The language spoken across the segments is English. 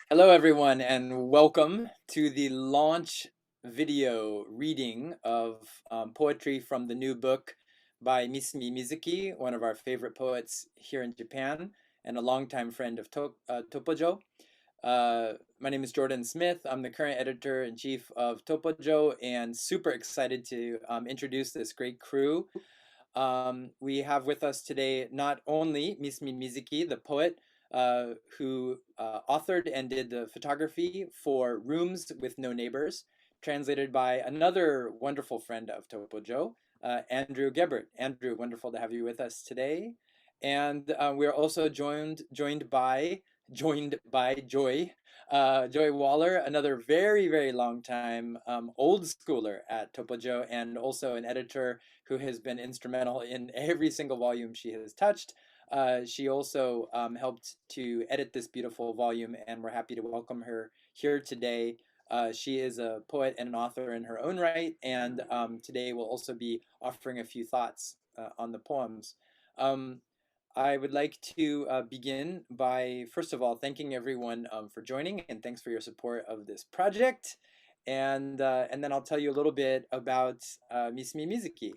Hello, everyone, and welcome to the launch video reading of poetry from the new book by Misumi Mizuki, one of our favorite poets here in Japan and a longtime friend of Topojo. My name is Jordan Smith. I'm the current editor-in-chief of Topojo and super excited to introduce this great crew. We have with us today not only Misumi Mizuki, the poet, who authored and did the photography for Rooms with No Neighbors, translated by another wonderful friend of Topojo, Andrew Gebert. Andrew, wonderful to have you with us today. And we're also joined by Joy Waller, another very long time old schooler at Topojo, and also an editor who has been instrumental in every single volume she has touched. She also helped to edit this beautiful volume, and we're happy to welcome her here today. She is a poet and an author in her own right, and today we'll also be offering a few thoughts on the poems. Um, I would like to begin by, first of all, thanking everyone for joining, and thanks for your support of this project. And then I'll tell you a little bit about Misumi Mizuki.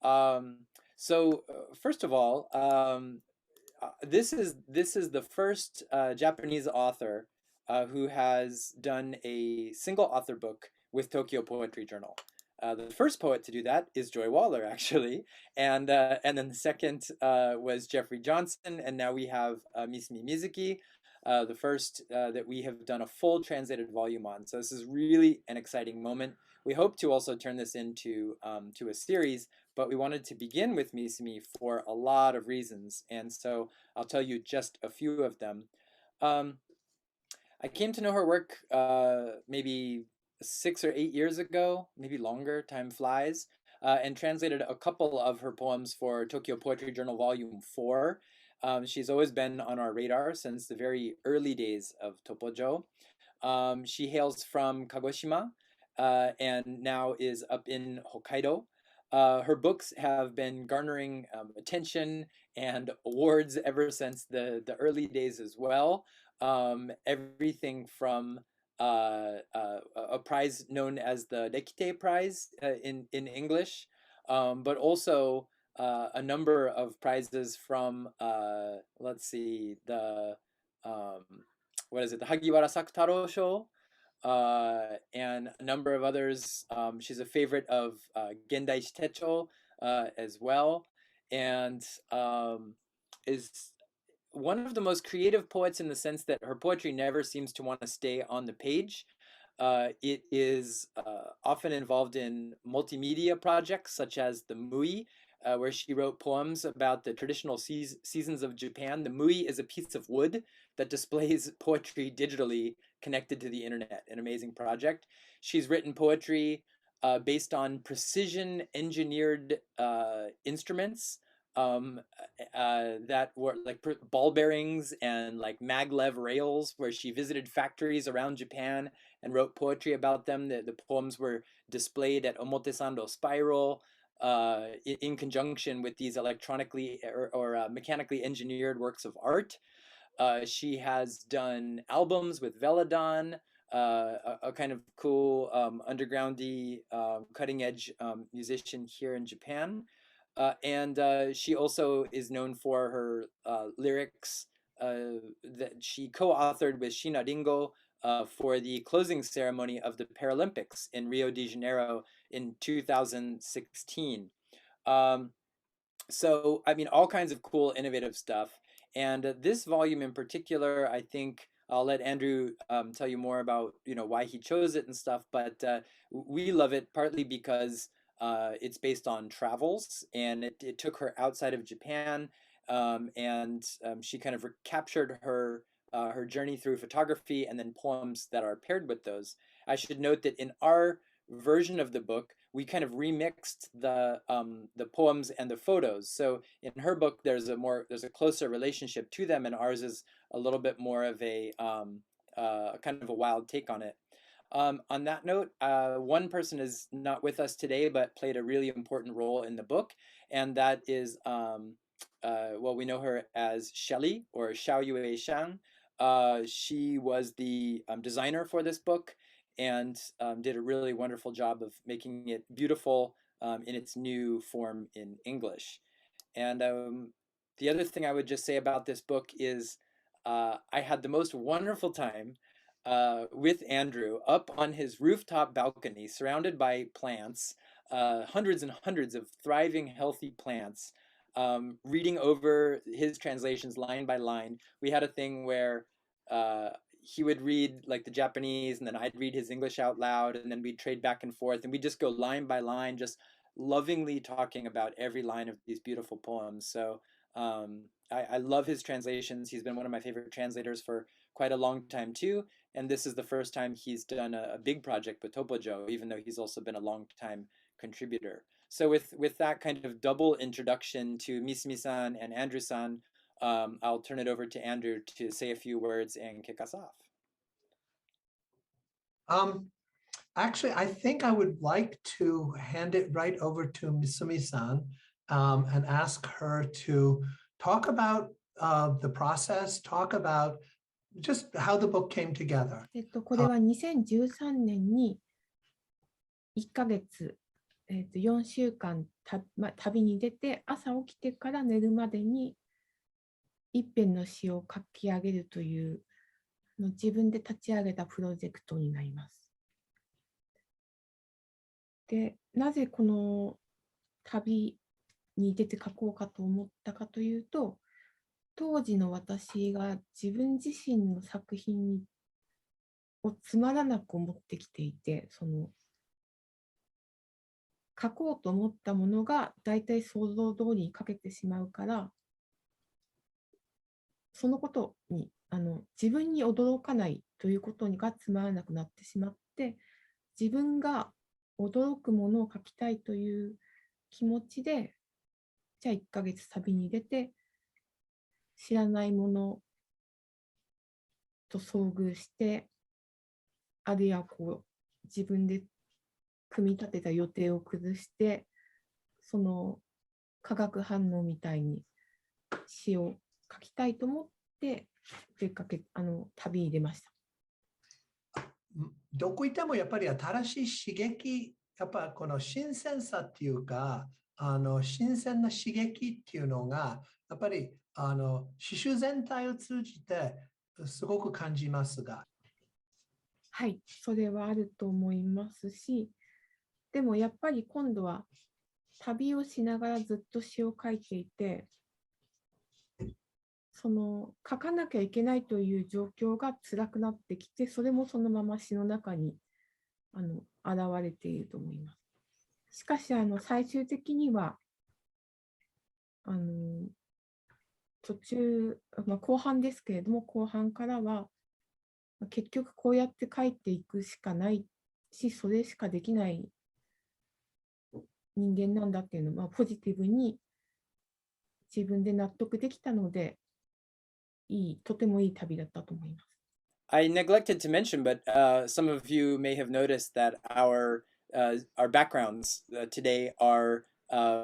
Um, First of all, this is the first Japanese author who has done a single author book with Tokyo Poetry Journal. The first poet to do that is Joy Waller, actually, and then the second was Jeffrey Johnson, and now we have Misumi Mizuki, the first that we have done a full translated volume on. So this is really an exciting moment. We hope to also turn this into to a series, but we wanted to begin with Misumi for a lot of reasons, and so I'll tell you just a few of them. Um, I came to know her work maybe 6 or 8 years ago, maybe longer, time flies, and translated a couple of her poems for Tokyo Poetry Journal Volume 4. She's always been on our radar since the very early days of Topojo. She hails from Kagoshima and now is up in Hokkaido. Her books have been garnering attention and awards ever since the early days as well. Everything from a prize known as the Dekite Prize in English, but also a number of prizes from, let's see, the um, what is it, the Hagiwara Sakutaro Show, and a number of others. She's a favorite of Gendai Shitecho as well, and is one of the most creative poets in the sense that her poetry never seems to want to stay on the page. It is often involved in multimedia projects such as the Mui, where she wrote poems about the traditional seasons of Japan. The Mui is a piece of wood that displays poetry digitally connected to the internet, an amazing project. She's written poetry based on precision engineered instruments um, that were like ball bearings and like maglev rails, where she visited factories around Japan and wrote poetry about them. The poems were displayed at Omotesando Spiral in conjunction with these electronically or mechanically engineered works of art. She has done albums with Veladon, a kind of cool undergroundy, cutting edge musician here in Japan. And she also is known for her lyrics that she co-authored with Shina Ringo for the closing ceremony of the Paralympics in Rio de Janeiro in 2016. Um, I mean, all kinds of cool, innovative stuff. And this volume in particular, I think I'll let Andrew tell you more about, why he chose it and stuff. But we love it partly because it's based on travels, and it took her outside of Japan, and she kind of captured her journey through photography and then poems that are paired with those. I should note that in our version of the book, we kind of remixed the poems and the photos. So in her book, there's a closer relationship to them, and ours is a little bit more of a kind of a wild take on it. On that note, one person is not with us today, but played a really important role in the book, and that is well, we know her as Shelley or Xiao Yue Shang. She was the designer for this book and did a really wonderful job of making it beautiful in its new form in English. And the other thing I would just say about this book is I had the most wonderful time with Andrew up on his rooftop balcony, surrounded by plants, hundreds and hundreds of thriving, healthy plants, reading over his translations line by line. We had a thing where he would read like the Japanese, and then I'd read his English out loud, and then we'd trade back and forth, and we'd just go line by line, just lovingly talking about every line of these beautiful poems. So I love his translations. He's been one of my favorite translators for quite a long time too. And this is the first time he's done a big project with Topojo, even though he's also been a long time contributor. So with that kind of double introduction to Misumi-san and Andrew-san, I'll turn it over to Andrew to say a few words and kick us off. Actually, I think I would like to hand it right over to Misumi-san and ask her to talk about the process, talk about just how the book came together. これは2013年に1ヶ月、4週間旅に出て、朝起きてから寝るまでに一編の詩を書き上げるという自分で立ち上げたプロジェクトになります。で、なぜこの旅に出て書こうかと思ったかというと、当時の私が自分自身の作品をつまらなく思ってきていて、書こうと思ったものが大体想像通りに書けてしまうから、そのことに自分に驚かないということがつまらなくなってしまって、自分が驚くものを書きたいという気持ちで、じゃあ1ヶ月旅に出て、知らないものと遭遇して、あるいは自分で組み立てた予定を崩して、その化学反応みたいに詩を書きたいと思って旅に出ました。どこ行ってもやっぱり新しい刺激、やっぱこの新鮮さっていうか、新鮮な刺激っていうのが、やっぱり詩集全体を通じてすごく感じますが。はい、それはあると思いますし、でもやっぱり今度は旅をしながらずっと詩を書いていて、書かなきゃいけないという状況が辛くなってきて、それもそのまま詩の中に現れていると思います。しかし最終的には途中、後半ですけれども、後半からは結局こうやって書いていくしかないし、それしかできない人間なんだっていうのをポジティブに自分で納得できたので、とてもいい旅だったと思います。I neglected to mention, but some of you may have noticed that our backgrounds today are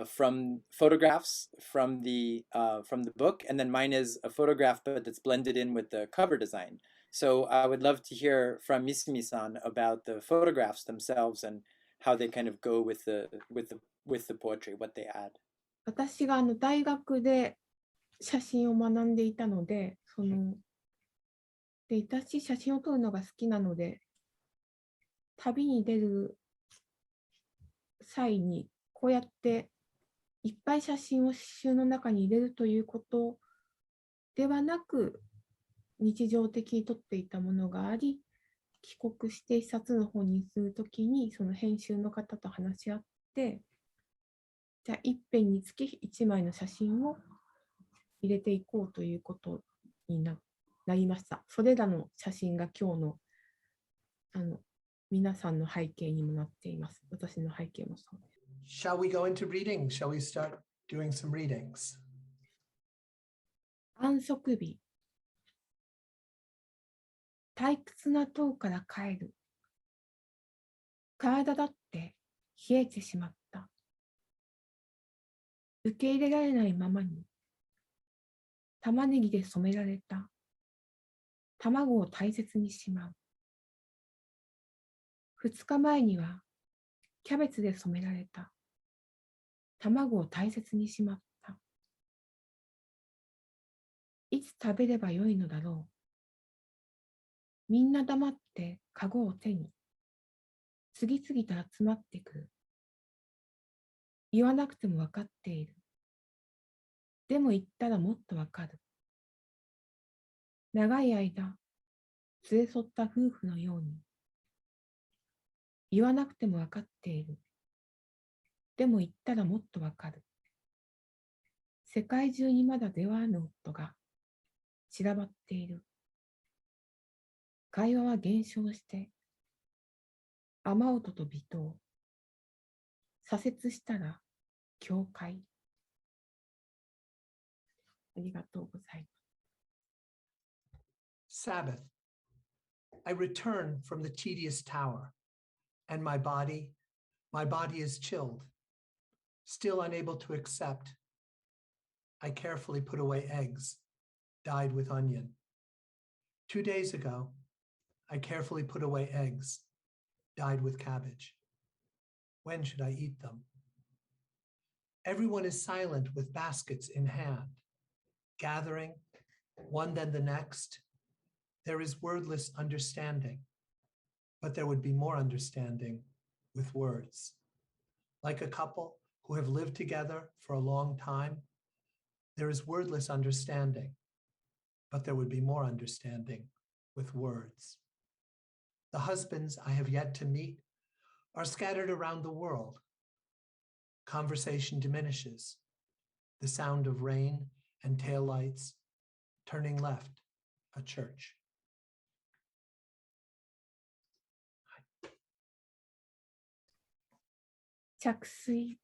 from photographs from the book, and then mine is a photograph, but it's blended in with the cover design. So I would love to hear from Misumi-san about the photographs themselves and how they kind of go with the poetry, what they add. 私が大学で写真を学んでいたので、私写真を撮るのが好きなので、旅に出る際にこうやっていっぱい写真を詩集の中に入れるということではなく、日常的に撮っていたものがあり、帰国して一冊の本にするときにその編集の方と話し合って、じゃあ一編につき1枚の写真を入れていこうということになりました。それらの写真が今日の皆さんの背景にもなっています。私の背景もそうです。Shall we go into reading? Shall we start doing some readings? 安息日。退屈な塔から帰る。体だって冷えてしまった。受け入れられないままに玉ねぎで染められた卵を大切にしまう。2日前にはキャベツで染められた。卵を大切にしまった。いつ食べればよいのだろう。みんな黙ってカゴを手に、次々と集まってくる。言わなくても分かっている。でも言ったらもっと分かる。長い間、連れ添った夫婦のように。言わなくても分かっている。でも言ったらもっと分かる。世界中にまだ出会わぬ夫が散らばっている。会話は減少して、雨音と微糖。左折したら教会。ありがとうございます。Sabbath. I return from the tedious tower, and my body is chilled, still unable to accept. I carefully put away eggs, dyed with onion. 2 days ago, I carefully put away eggs, dyed with cabbage. When should I eat them? Everyone is silent with baskets in hand, gathering, one then the next. There is wordless understanding, but there would be more understanding with words. Like a couple who have lived together for a long time, there is wordless understanding, but there would be more understanding with words. The husbands I have yet to meet are scattered around the world. Conversation diminishes. The sound of rain and taillights, turning left, a church. 着水。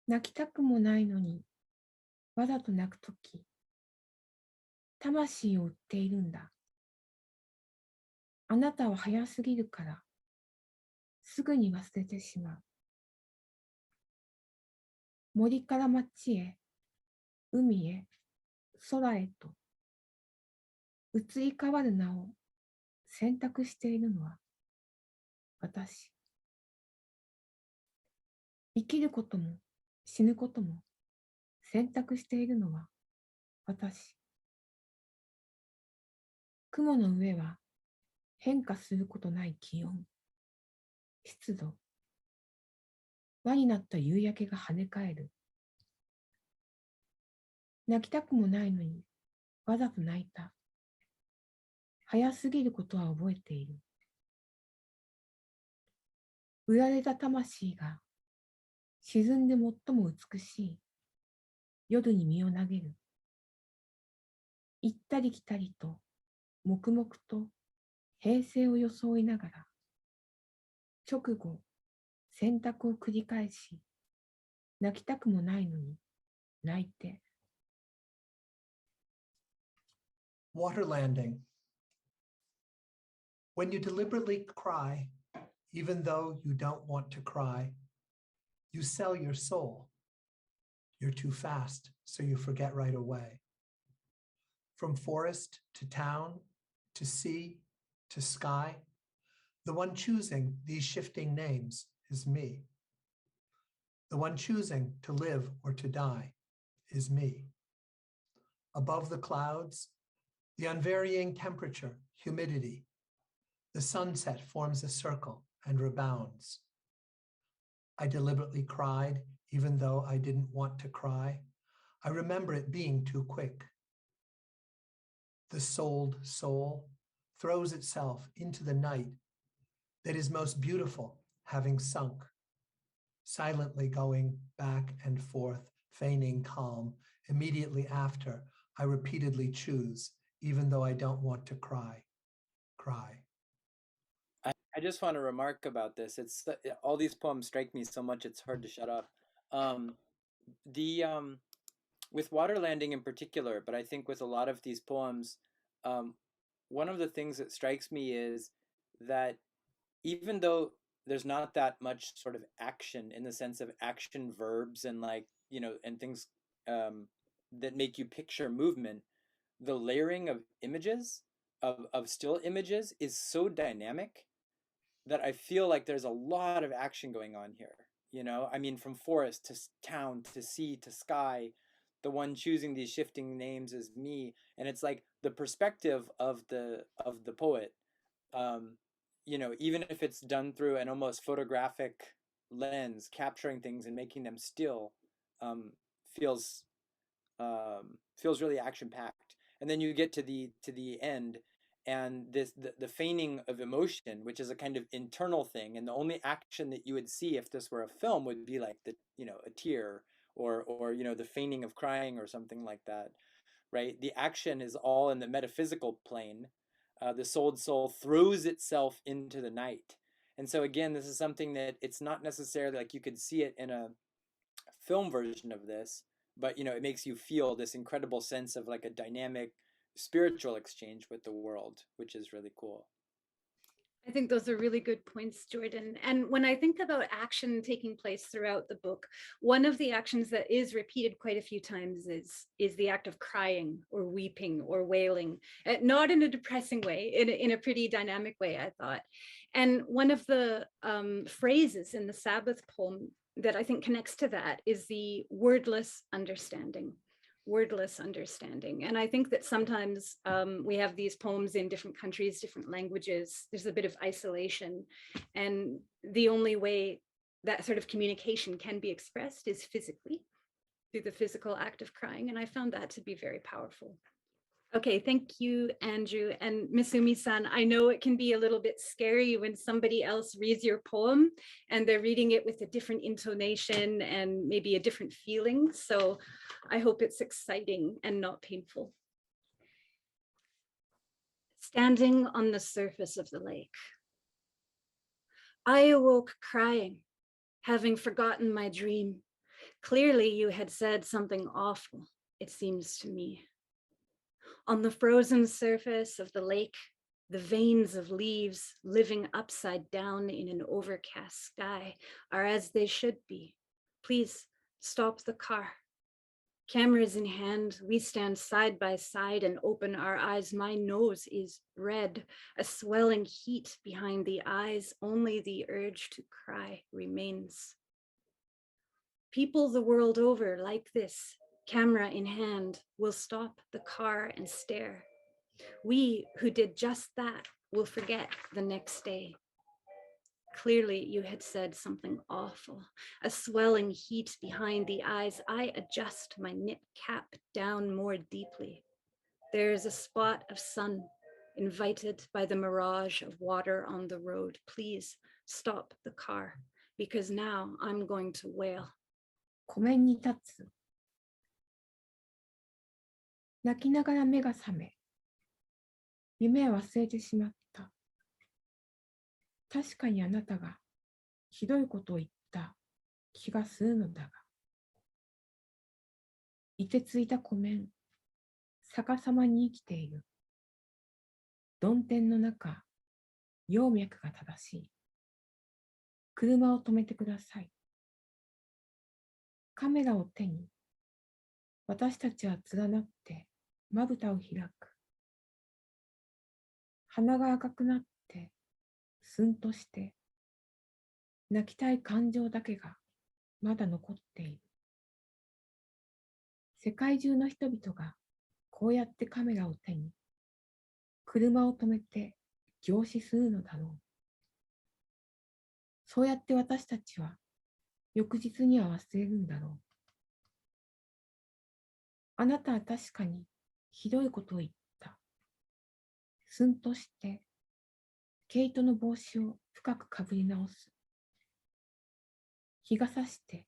泣きたくもないのに、わざと泣くとき、魂を売っているんだ。あなたは早すぎるから、すぐに忘れてしまう。森から町へ、海へ、空へと、移り変わる名を選択しているのは、私。生きることも死ぬことも選択しているのは私。雲の上は変化することない気温、湿度、輪になった夕焼けが跳ね返る。泣きたくもないのにわざと泣いた。早すぎることは覚えている。売られた魂が沈んで最も美しい夜に身を投げる。行ったり来たりと黙々と平静を装いながら直後選択を繰り返し泣きたくもないのに泣いて。Water landing. When you deliberately cry, even though you don't want to cry, you sell your soul. You're too fast, so you forget right away. From forest to town, to sea, to sky, the one choosing these shifting names is me. The one choosing to live or to die is me. Above the clouds, the unvarying temperature, humidity, the sunset forms a circle and rebounds. I deliberately cried, even though I didn't want to cry. I remember it being too quick. The souled soul throws itself into the night that is most beautiful, having sunk, silently going back and forth, feigning calm. Immediately after, I repeatedly choose, even though I don't want to cry. I just want to remark about this. It's all these poems strike me so much it's hard to shut up. With Water Landing in particular, but I think with a lot of these poems, one of the things that strikes me is that even though there's not that much sort of action in the sense of action verbs and and things that make you picture movement, the layering of images, of still images, is so dynamic that I feel like there's a lot of action going on here. You know, I mean, from forest to town to sea to sky, the one choosing these shifting names is me, and it's like the perspective of the poet. You know, even if it's done through an almost photographic lens, capturing things and making them still, um, feels feels really action packed. And then you get to the end, and the feigning of emotion, which is a kind of internal thing, and the only action that you would see if this were a film would be like the, you know, a tear, or you know, the feigning of crying or something like that, right? The action is all in the metaphysical plane. The soul throws itself into the night. And so again, this is something that it's not necessarily like you could see it in a film version of this, but you know, it makes you feel this incredible sense of like a dynamic spiritual exchange with the world, which is really cool. I think those are really good points, Jordan. And when I think about action taking place throughout the book, one of the actions that is repeated quite a few times is the act of crying or weeping or wailing, not in a depressing way, in a pretty dynamic way, I thought. And one of the phrases in the Sabbath poem that I think connects to that is the wordless understanding. Wordless understanding. And I think that sometimes we have these poems in different countries, different languages, there's a bit of isolation. And the only way that sort of communication can be expressed is physically, through the physical act of crying. And I found that to be very powerful. Okay, thank you, Andrew. And Misumi-san, I know it can be a little bit scary when somebody else reads your poem and they're reading it with a different intonation and maybe a different feeling. So I hope it's exciting and not painful. Standing on the surface of the lake, I awoke crying, having forgotten my dream. Clearly you had said something awful, it seems to me. On the frozen surface of the lake, the veins of leaves living upside down in an overcast sky are as they should be. Please stop the car. Cameras in hand, we stand side by side and open our eyes. My nose is red, a swelling heat behind the eyes. Only the urge to cry remains. People the world over like this, camera in hand, will stop the car and stare. We who did just that will forget the next day. Clearly you had said something awful, a swelling heat behind the eyes. I adjust my knit cap down more deeply. There is a spot of sun, invited by the mirage of water on the road. Please stop the car, because now I'm going to wail. 湖面に立つ。泣きながら目が覚め、夢は忘れてしまった。確かにあなたがひどいことを言った気がするのだが、凍てついた湖面、逆さまに生きている。曇天の中、葉脈が正しい。車を止めてください。カメラを手に、私たちは連なってまぶたを開く。鼻が赤くなって、すんとして、泣きたい感情だけがまだ残っている。世界中の人々がこうやってカメラを手に、車を止めて凝視するのだろう。そうやって私たちは翌日には忘れるんだろう。あなたは確かにひどいことを言った。すんとして、毛糸の帽子を深くかぶり直す。日が差して、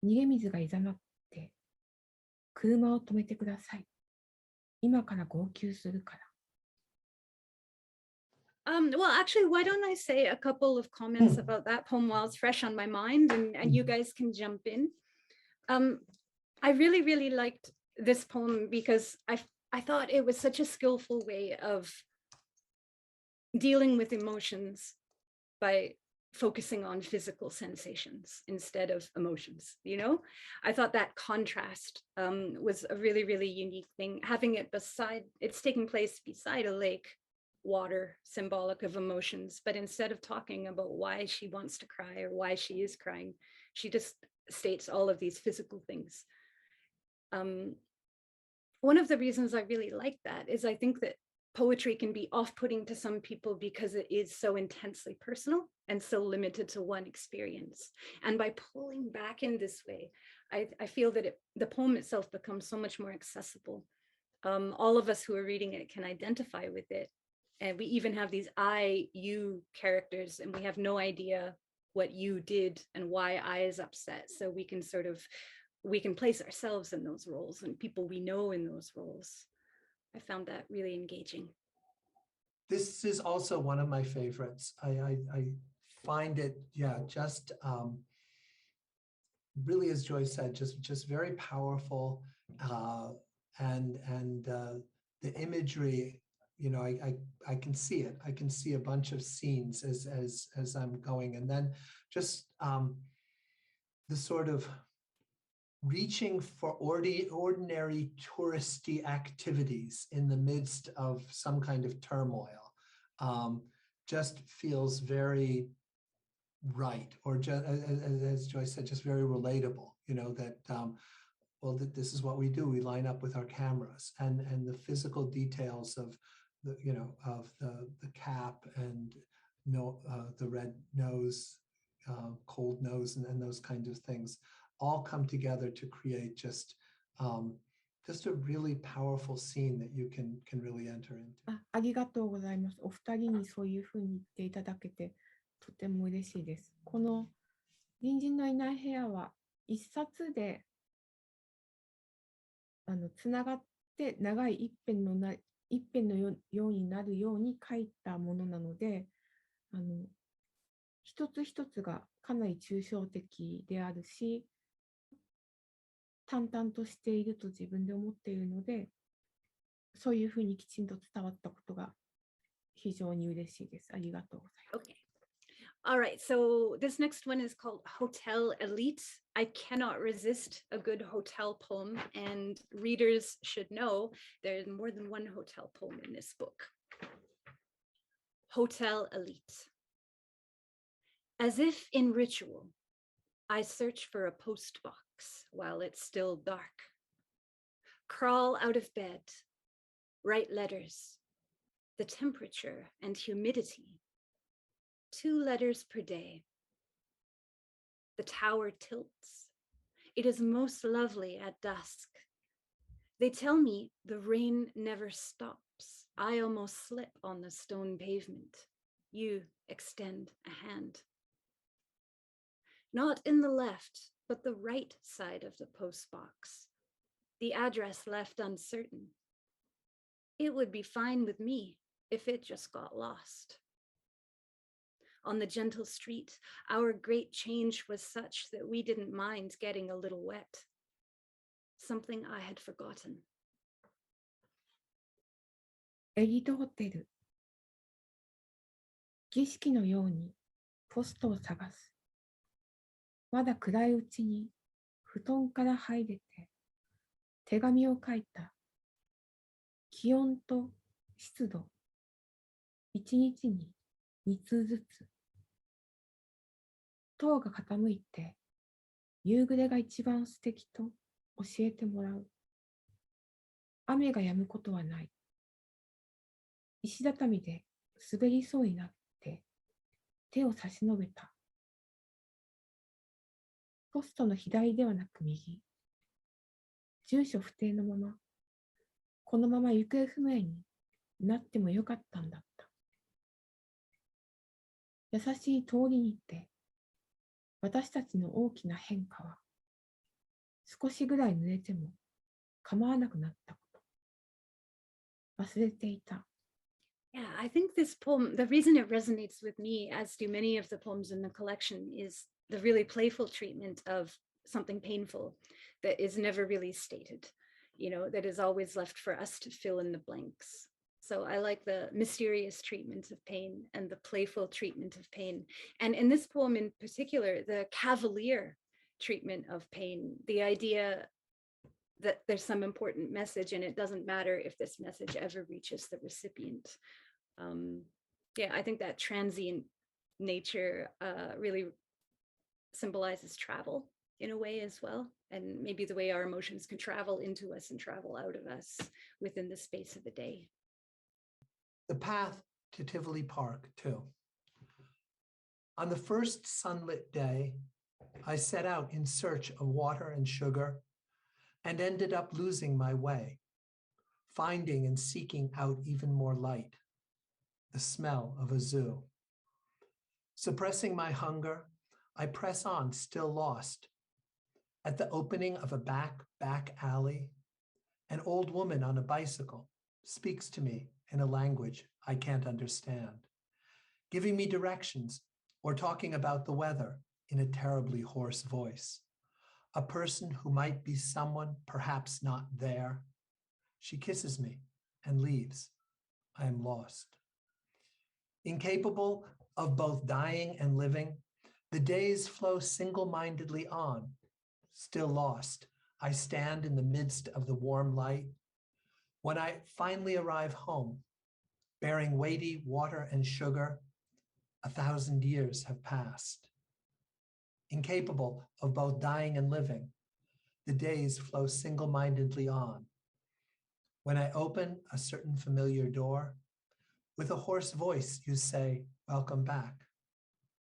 逃げ水がいざなって、車を止めてください。今から号泣するから。Well, actually, why don't I say a couple of comments about that poem while it's fresh on my mind, and you guys can jump in. I really, really liked this poem because I thought it was such a skillful way of dealing with emotions by focusing on physical sensations instead of emotions, you know? I thought that contrast was a really, really unique thing. Having it beside, it's taking place beside a lake, water, symbolic of emotions, but instead of talking about why she wants to cry or why she is crying, she just states all of these physical things. One of the reasons I really like that is I think that poetry can be off-putting to some people because it is so intensely personal and so limited to one experience. And by pulling back in this way, I feel that the poem itself becomes so much more accessible. All of us who are reading it can identify with it. And we even have these I, you characters, and we have no idea what you did and why I is upset. So we can place ourselves in those roles and people we know in those roles. I found that really engaging. This is also one of my favorites. I find it, yeah, just really, as Joy said, just very powerful, and the imagery, you know, I can see it. I can see a bunch of scenes as I'm going, and then just the sort of reaching for ordinary touristy activities in the midst of some kind of turmoil, just feels very right, or just, as Joyce said, just very relatable, you know, that, well, this is what we do. We line up with our cameras, and the physical details of the, you know, of the cap and the red nose, cold nose, and those kinds of things all come together to create just a really powerful scene that you can really enter into. ありがとうございます。お二人にそういうふうに言っていただけてとても嬉しいです。この隣人のいない部屋は一冊でつながって長い一編のようになるように書いたものなので、一つ一つがかなり抽象的であるし、淡々としていると自分で思っているので、そういうふうにきちんと伝わったことが非常に嬉しいです。ありがとうございます。Okay. All right, so this next one is called Hotel Elite. I cannot resist a good hotel poem, and readers should know there's more than one hotel poem in this book. Hotel Elite. As if in ritual, I search for a post box while it's still dark. Crawl out of bed, write letters, the temperature and humidity. 2 letters per day. The tower tilts. It is most lovely at dusk. They tell me the rain never stops. I almost slip on the stone pavement. You extend a hand. Not in the left, but the right side of the post box. The address left uncertain. It would be fine with me if it just got lost. On the gentle street, our great change was such that we didn't mind getting a little wet. Something I had forgotten. エリートホテル。儀式のようにポストを探す。まだ暗いうちに布団から入れて手紙を書いた。気温と湿度。1日に2通ずつ。塔が傾いて夕暮れが一番素敵と教えてもらう。雨が止むことはない。石畳で滑りそうになって手を差し伸べた。ポストの左ではなく右。住所不定のまま、このまま行方不明になってもよかったんだった。優しい通りにて、私たちの大きな変化は、少しぐらい濡れても構わなくなったこと。忘れていた。Yeah, I think this poem, the reason it resonates with me, as do many of the poems in the collection, is the really playful treatment of something painful that is never really stated, you know, that is always left for us to fill in the blanks. So I like the mysterious treatment of pain and the playful treatment of pain. And in this poem in particular, the cavalier treatment of pain, the idea that there's some important message and it doesn't matter if this message ever reaches the recipient. Yeah, I think that transient nature really symbolizes travel in a way as well, and maybe the way our emotions can travel into us and travel out of us within the space of a day. The path to Tivoli Park, too. On the first sunlit day, I set out in search of water and sugar and ended up losing my way, finding and seeking out even more light, the smell of a zoo. Suppressing my hunger, I press on, still lost. At the opening of a back alley, an old woman on a bicycle speaks to me in a language I can't understand, giving me directions or talking about the weather in a terribly hoarse voice. A person who might be someone perhaps not there. She kisses me and leaves. I am lost. Incapable of both dying and living, the days flow single-mindedly on. Still lost, I stand in the midst of the warm light. When I finally arrive home, bearing weighty water and sugar, 1,000 years have passed. Incapable of both dying and living, the days flow single-mindedly on. When I open a certain familiar door, with a hoarse voice you say, "Welcome back,"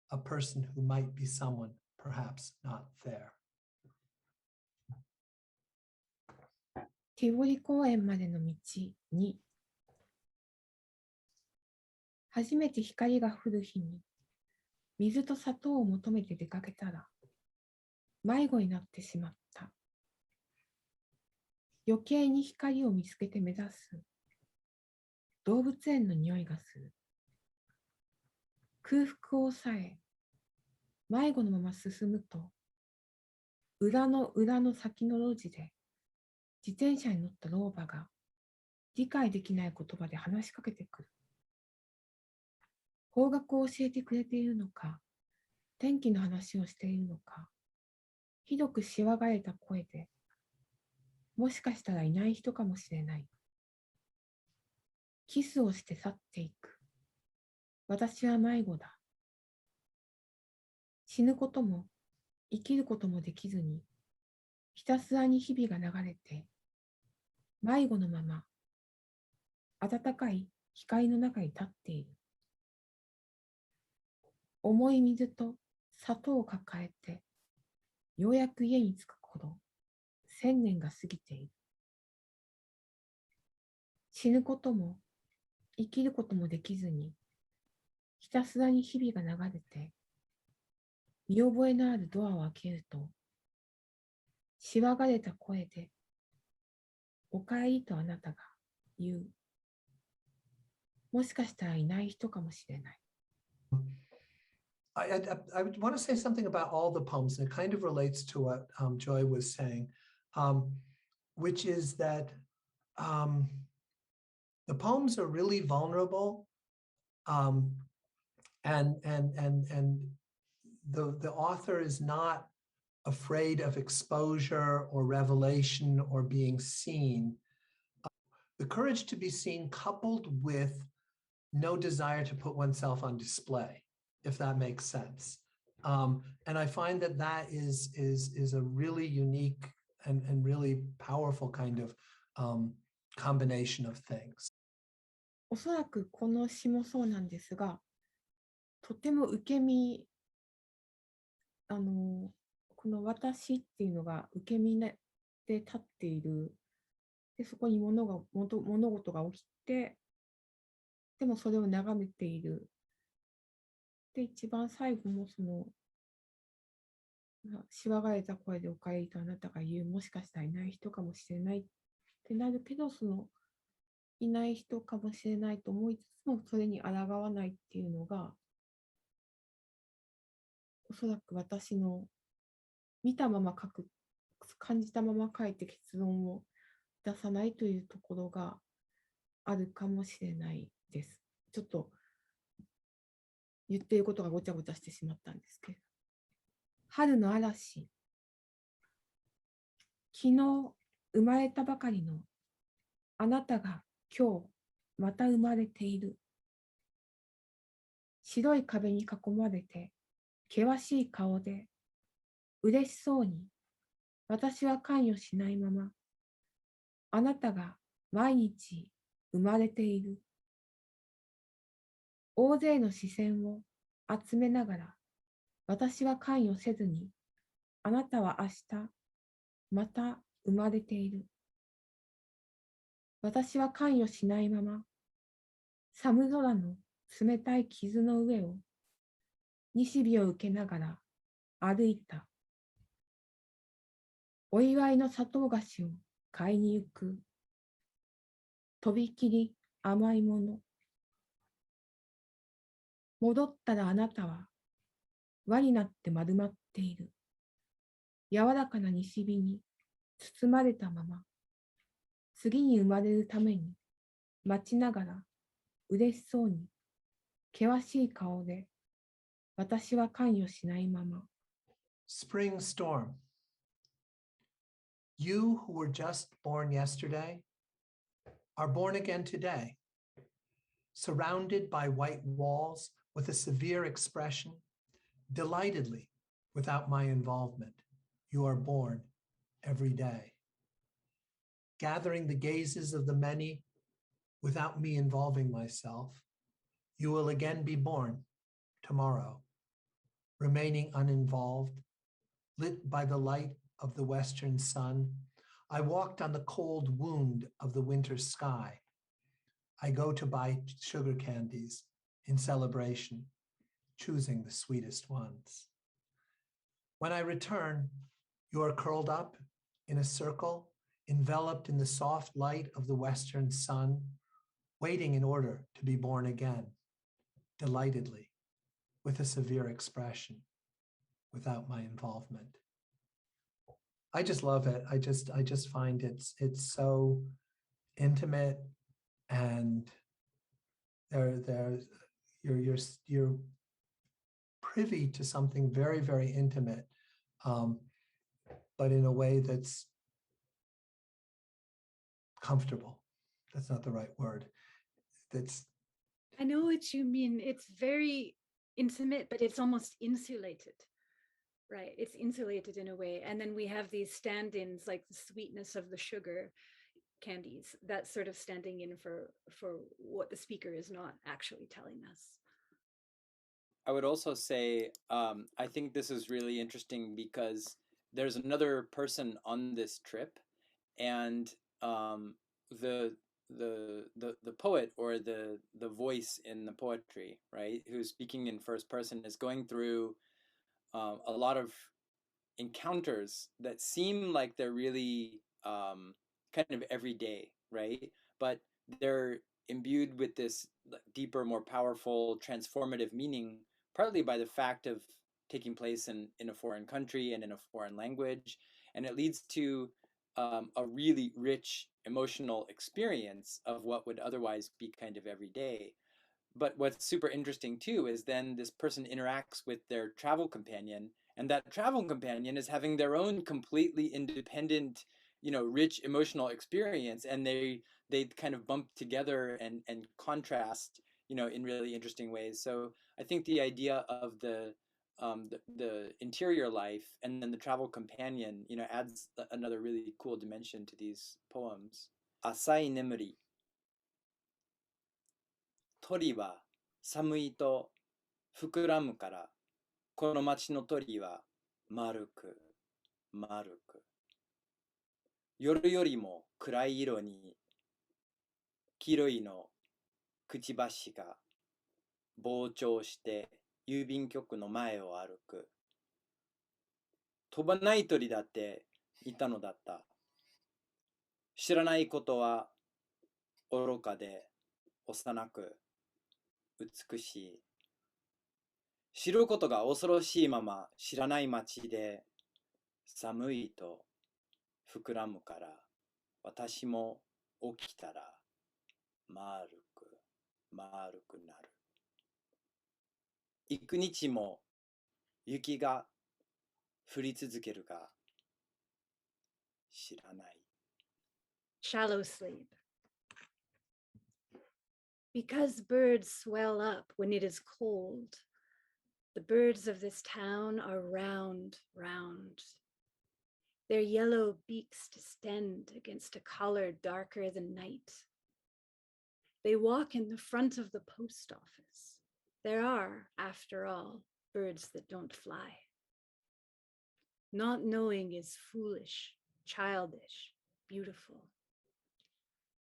a person who might be someone perhaps not there. ティボリ公園までの道に、初めて光が降る日に、水と砂糖を求めて出かけたら、迷子になってしまった。余計に光を見つけて目指す。動物園の匂いがする。空腹を抑え、迷子のまま進むと、裏の先の路地で、自転車に乗った老婆が理解できない言葉で話しかけてくる。方角を教えてくれているのか、天気の話をしているのか、ひどくしわがれた声で、もしかしたらいない人かもしれない。キスをして去っていく。私は迷子だ。死ぬことも生きることもできずに、ひたすらに日々が流れて、迷子のまま、暖かい光の中に立っている。重い水と砂糖を抱えて、ようやく家に着く頃、1000年が過ぎている。死ぬことも生きることもできずに、ひたすらに日々が流れて、見覚えのあるドアを開けると、しわがれた声で、おかえりとあなたが言う。もしかしたらいない人かもしれない。I want to say something about all the poems, and it kind of relates to what Joy was saying, which is that the poems are really vulnerable, and the author is not afraid of exposure or revelation or being seen. The courage to be seen coupled with no desire to put oneself on display, if that makes sense. And I find that that is a really unique and really powerful kind of combination of things. おそらくこの詩もそうなんですが、とても受け身、この私っていうのが受け身で立っている。で、そこに物事が起きて、でもそれを眺めている。で、一番最後もその、しわがれた声でおかえりとあなたが言う、もしかしたらいない人かもしれないってなるけど、その、いない人かもしれないと思いつつも、それに抗わないっていうのが、おそらく私の見たまま書く、感じたまま書いて結論を出さないというところが、あるかもしれないです。ちょっと言っていることがごちゃごちゃしてしまったんですけど。春の嵐。昨日生まれたばかりのあなたが今日また生まれている。白い壁に囲まれて険しい顔で嬉しそうに私は関与しないままあなたが毎日生まれている。大勢の視線を集めながら私は関与せずにあなたは明日また生まれている。私は関与しないまま寒空の冷たい傷の上を西日を受けながら歩いた。お祝いの砂糖菓子を買いに行く。とびきり甘いもの。戻ったらあなたは輪になって丸まっている。柔らかな西日に包まれたまま、次に生まれるために待ちながら嬉しそうに、険しい顔で私は関与しないまま。Spring storm. You who were just born yesterday are born again today, surrounded by white walls with a severe expression, delightedly, without my involvement. You are born every day. Gathering the gazes of the many without me involving myself, you will again be born tomorrow, remaining uninvolved, lit by the light of the western sun. I walked on the cold wound of the winter sky. I go to buy sugar candies in celebration, choosing the sweetest ones. When I return, you are curled up in a circle, enveloped in the soft light of the western sun, waiting in order to be born again, delightedly, with a severe expression, without my involvement. I just love it. I just find it's so intimate, and you're privy to something very, very intimate, but in a way that's comfortable. That's not the right word. I know what you mean. It's very intimate, but it's almost insulated. Right, it's insulated in a way. And then we have these stand-ins like the sweetness of the sugar candies, that's sort of standing in for what the speaker is not actually telling us. I would also say, I think this is really interesting because there's another person on this trip, and the poet, or the voice in the poetry, right, who's speaking in first person, is going through a lot of encounters that seem like they're really kind of everyday, right? But they're imbued with this deeper, more powerful, transformative meaning, partly by the fact of taking place in a foreign country and in a foreign language. And it leads to a really rich emotional experience of what would otherwise be kind of everyday. But what's super interesting too is then this person interacts with their travel companion, and that travel companion is having their own completely independent, rich emotional experience, and they kind of bump together and contrast, in really interesting ways. So I think the idea of the interior life and then the travel companion, adds another really cool dimension to these poems. Asai nemuri. 鳥は寒いと膨らむから、この町の鳥は丸く丸く。夜よりも暗い色に、黄色いのくちばしが膨張して郵便局の前を歩く。飛ばない鳥だっていたのだった。知らないことは愚かで幼く美しい。知ることが恐ろしいまま知らない街で、寒いと膨らむから私も起きたら丸く丸くなる。幾日も雪が降り続けるか知らない。Shallow sleep. Because birds swell up when it is cold, the birds of this town are round, round. Their yellow beaks distend against a collar darker than night. They walk in the front of the post office. There are, after all, birds that don't fly. Not knowing is foolish, childish, beautiful.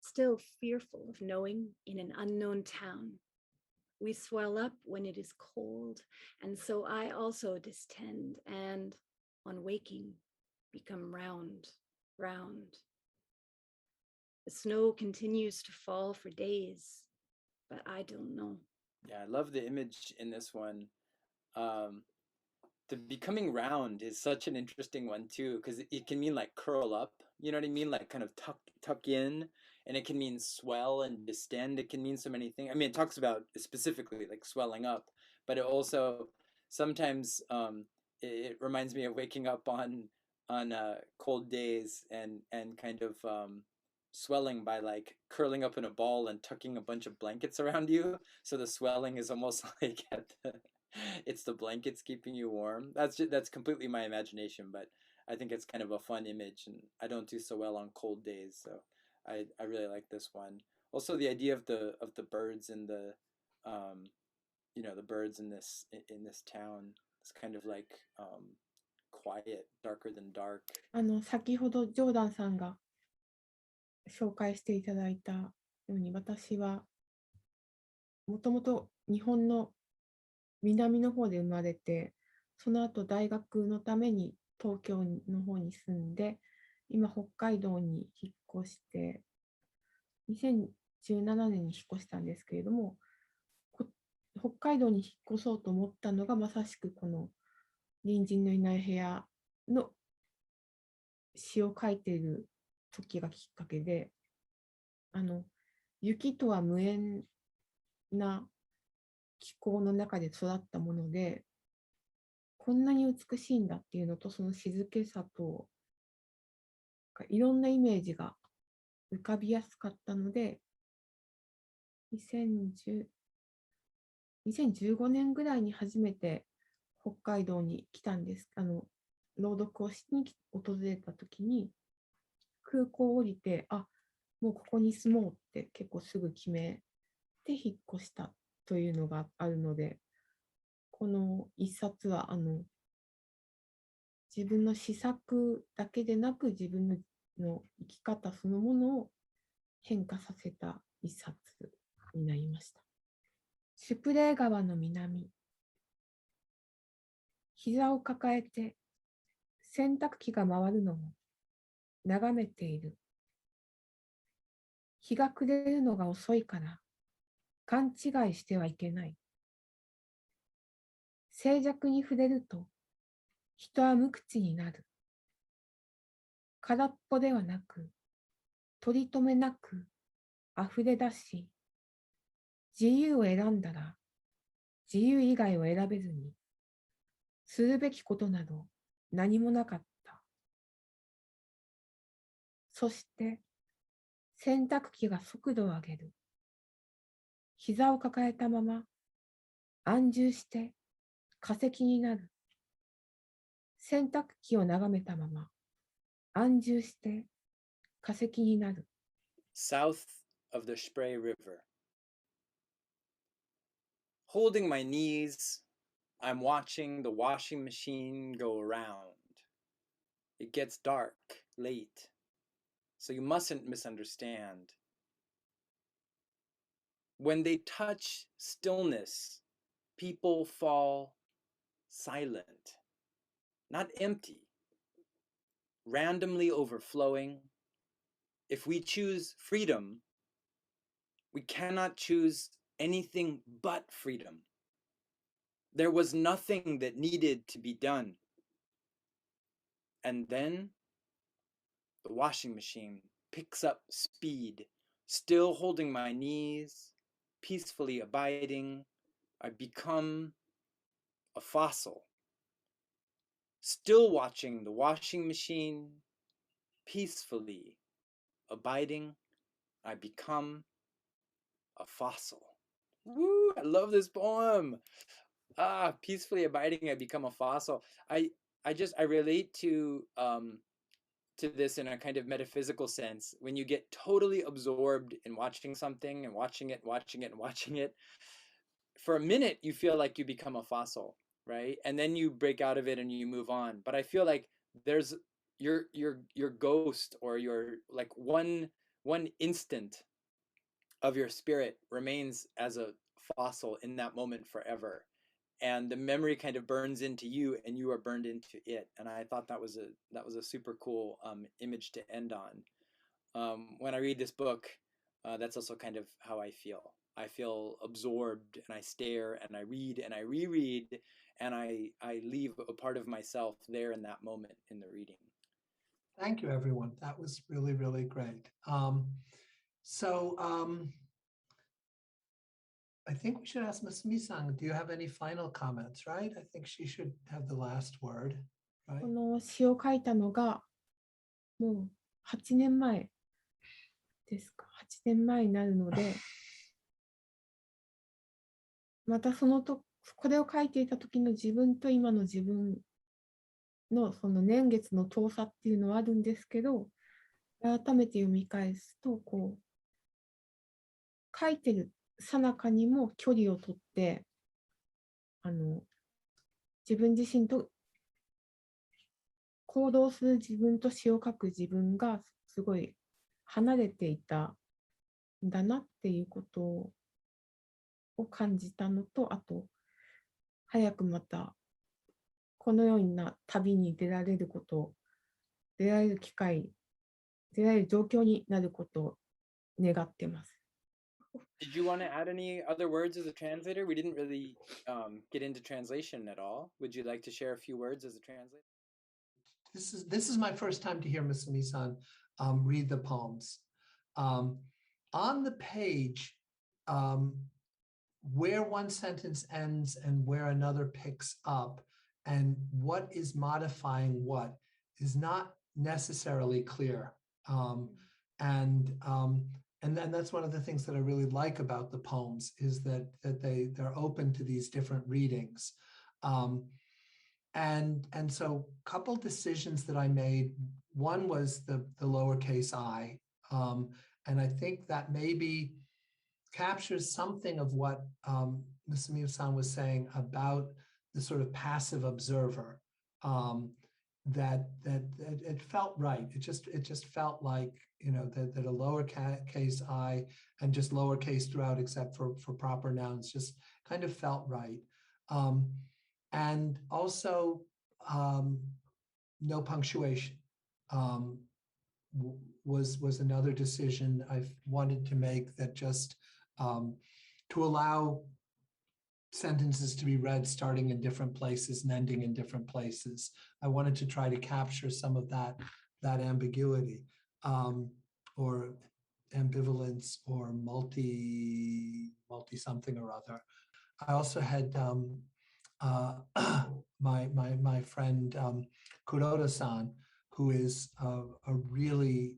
Still fearful of knowing in an unknown town. We swell up when it is cold, and so I also distend and, on waking, become round, round. The snow continues to fall for days, but I don't know. Yeah, I love the image in this one. The becoming round is such an interesting one too, because it can mean like curl up, you know what I mean? Like kind of tuck in, and it can mean swell and distend. It can mean so many things. I mean, it talks about specifically like swelling up, but it also sometimes it reminds me of waking up on cold days and kind of swelling by like curling up in a ball and tucking a bunch of blankets around you. So the swelling is almost like it's the blankets keeping you warm. That's completely my imagination, but I think it's kind of a fun image, and I don't do so well on cold days, so I really like this one. Also, the idea of the birds and the the birds in this town. It's kind of like quiet, darker than dark. 先ほどジョーダンさんが紹介していただいたように、私はもともと日本の南の方で生まれて、その後大学のために東京の方に住んで、今北海道に引っ越して、2017年に引っ越したんですけれども、北海道に引っ越そうと思ったのがまさしくこの隣人のいない部屋の詩を書いている時がきっかけで、雪とは無縁な気候の中で育ったもので、こんなに美しいんだっていうのと、その静けさといろんなイメージが浮かびやすかったので、2015年ぐらいに初めて北海道に来たんです。朗読をしに訪れたときに、空港を降りて、もうここに住もうって結構すぐ決めて引っ越したというのがあるので、この一冊は自分の思索だけでなく、自分の生き方そのものを変化させた一冊になりました。シュプレー川の南。膝を抱えて洗濯機が回るのを眺めている。日が暮れるのが遅いから勘違いしてはいけない。静寂に触れると人は無口になる。空っぽではなく、取り留めなく溢れ出し、自由を選んだら自由以外を選べずに、するべきことなど何もなかった。そして洗濯機が速度を上げる。膝を抱えたまま安住して化石になる。洗濯機を眺めたまま安住して化石になる。South of the Spree River. Holding my knees, I'm watching the washing machine go around. It gets dark, late, so you mustn't misunderstand. When they touch stillness, people fall silent, not empty, randomly overflowing. If we choose freedom, we cannot choose anything but freedom. There was nothing that needed to be done. And then the washing machine picks up speed, Still holding my knees, peacefully abiding, I become a fossil. Still watching the washing machine, peacefully abiding, I become a fossil. Woo, I love this poem. Peacefully abiding, I become a fossil. I relate to this in a kind of metaphysical sense. When you get totally absorbed in watching something and watching it, for a minute you feel like you become a fossil, right? And then you break out of it and you move on. But I feel like there's your ghost, or your like one instant of your spirit remains as a fossil in that moment forever, and the memory kind of burns into you and you are burned into it. And I thought that was a super cool image to end on. When I read this book, that's also kind of how I feel absorbed, and I stare and I read and I reread, and I leave a part of myself there in that moment in the reading. Thank you, everyone. That was really, really great. I think we should ask Misumi-san, do you have any final comments, right? I think she should have the last word, right? この詩を書いたのがもう8年前ですか。8年前になるので、またこれを書いていた時の自分と今の自分のその年月の遠さっていうのはあるんですけど、改めて読み返すと、こう書いてる最中にも距離をとって、自分自身と行動する自分と詩を書く自分がすごい離れていたんだなっていうことを感じたのと、あと早くまたこのような旅に出られること、出られる機会、出られる状況になることを願ってます。Did you want to add any other words as a translator? We didn't really get into translation at all. Would you like to share a few words as a translator? This is my first time to hear Misumi-san read the poems. On the page, where one sentence ends and where another picks up, and what is modifying what is not necessarily clear. And then that's one of the things that I really like about the poems, is that they're open to these different readings. And so a couple decisions that I made. One was the lowercase I, and I think that maybe captures something of what Misumi-san was saying about the sort of passive observer. That it felt right. It just felt like, you know, that a lowercase I and just lowercase throughout, except for proper nouns, just kind of felt right. And also no punctuation was another decision I've wanted to make, that just to allow sentences to be read starting in different places and ending in different places. I wanted to try to capture some of that ambiguity or ambivalence or multi something or other. I also had my friend Kuroda-san, who is a really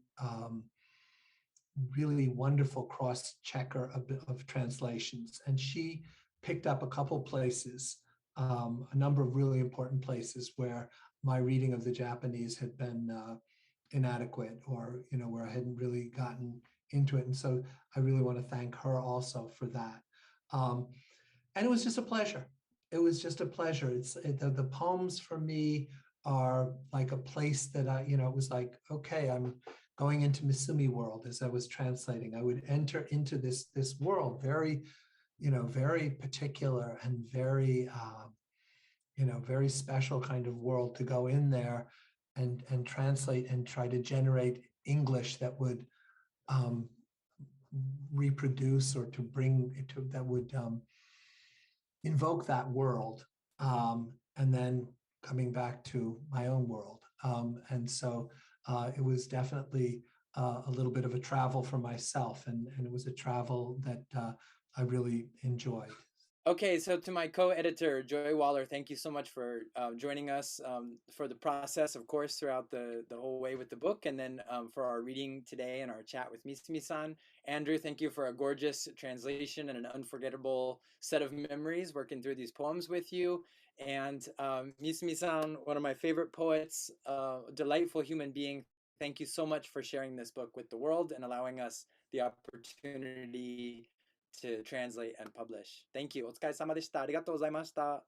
really wonderful cross-checker of translations, and she picked up a couple places, a number of really important places where my reading of the Japanese had been inadequate, or, you know, where I hadn't really gotten into it. And so I really want to thank her also for that. And it was just a pleasure. It was just a pleasure. The poems for me are like a place that it was like, okay, I'm going into Misumi world. As I was translating, I would enter into this world, very, very particular and very, very special kind of world, to go in there and translate and try to generate English that would reproduce, or to bring it to, that would invoke that world, and then coming back to my own world. And so it was definitely a little bit of a travel for myself, and it was a travel that I really enjoyed. Okay, so to my co-editor, Joy Waller, thank you so much for joining us for the process, of course, throughout the whole way with the book, and then for our reading today and our chat with Misumi-san. Andrew, thank you for a gorgeous translation and an unforgettable set of memories working through these poems with you. And Misumi-san, one of my favorite poets, delightful human being, thank you so much for sharing this book with the world and allowing us the opportunity to translate and publish. Thank you. お疲れ様でした。ありがとうございました。